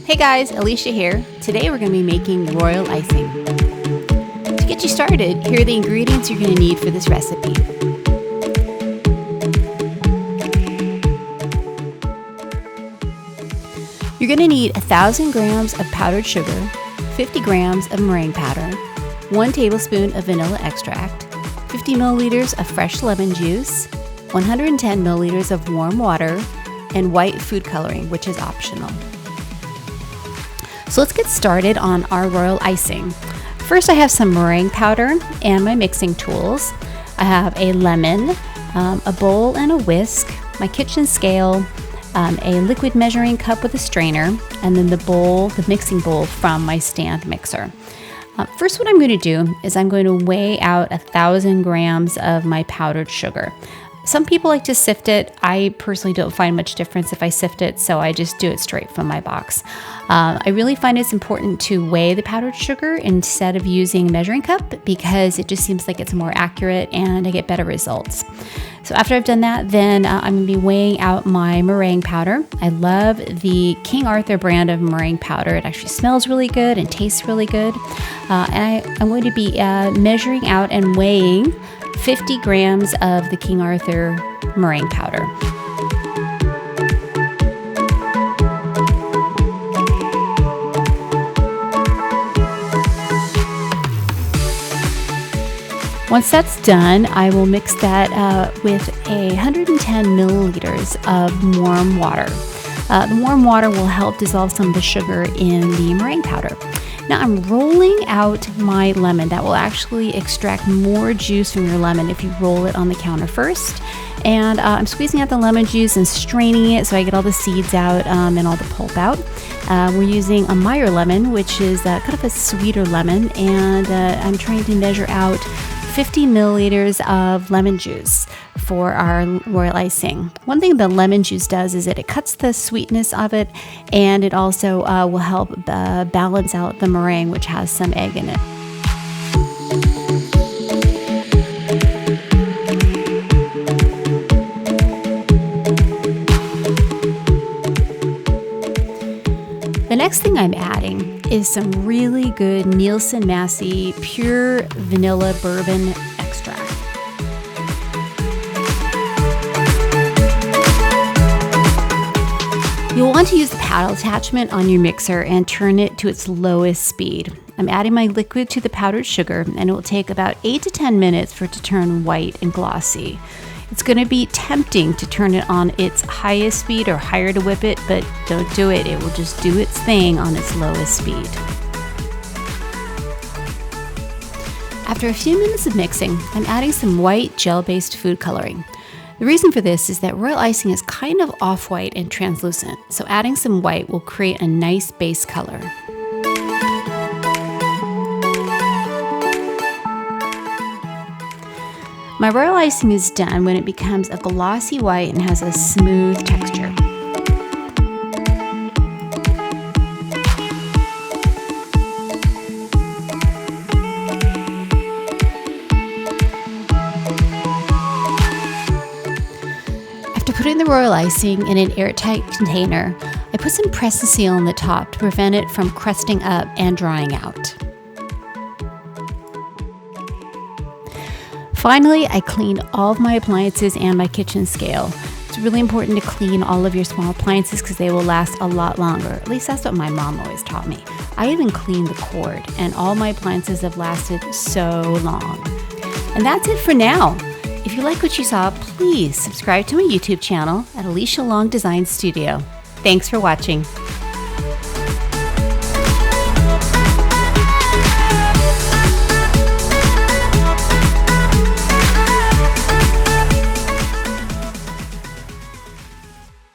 Hey guys, Alicia here. Today we're going to be making royal icing. To get you started, here are the ingredients you're going to need for this recipe. You're going to need 1,000 grams of powdered sugar, 50 grams of meringue powder, 1 tablespoon of vanilla extract, 50 milliliters of fresh lemon juice, 110 milliliters of warm water, and white food coloring, which is optional. So let's get started on our royal icing. First, I have some meringue powder and my mixing tools. I have a lemon, a bowl and a whisk, my kitchen scale, a liquid measuring cup with a strainer, and then the mixing bowl from my stand mixer. First, what I'm going to do is I'm going to weigh out 1,000 grams of my powdered sugar. Some people like to sift it. I personally don't find much difference if I sift it, so I just do it straight from my box. I really find it's important to weigh the powdered sugar instead of using a measuring cup because it just seems like it's more accurate and I get better results. So after I've done that, then I'm going to be weighing out my meringue powder. I love the King Arthur brand of meringue powder. It actually smells really good and tastes really good. And I'm going to be measuring out and weighing 50 grams of the King Arthur meringue powder. Once that's done, I will mix that with 110 milliliters of warm water. The warm water will help dissolve some of the sugar in the meringue powder. Now I'm rolling out my lemon. That will actually extract more juice from your lemon if you roll it on the counter first. And I'm squeezing out the lemon juice and straining it so I get all the seeds out and all the pulp out. We're using a Meyer lemon, which is kind of a sweeter lemon, and I'm trying to measure out 50 milliliters of lemon juice for our royal icing. One thing the lemon juice does is that it cuts the sweetness of it, and it also will help balance out the meringue, which has some egg in it. The next thing I'm adding is some really good Nielsen Massey pure vanilla bourbon extract. You'll want to use the paddle attachment on your mixer and turn it to its lowest speed. I'm adding my liquid to the powdered sugar, and it will take about 8 to 10 minutes for it to turn white and glossy. It's going to be tempting to turn it on its highest speed or higher to whip it, but don't do it. It will just do its thing on its lowest speed. After a few minutes of mixing, I'm adding some white gel-based food coloring. The reason for this is that royal icing is kind of off-white and translucent, so adding some white will create a nice base color. My royal icing is done when it becomes a glossy white and has a smooth texture. After putting the royal icing in an airtight container, I put some press and seal on the top to prevent it from crusting up and drying out. Finally, I cleaned all of my appliances and my kitchen scale. It's really important to clean all of your small appliances because they will last a lot longer. At least that's what my mom always taught me. I even cleaned the cord, and all my appliances have lasted so long. And that's it for now. If you like what you saw, please subscribe to my YouTube channel at Alicia Long Design Studio. Thanks for watching.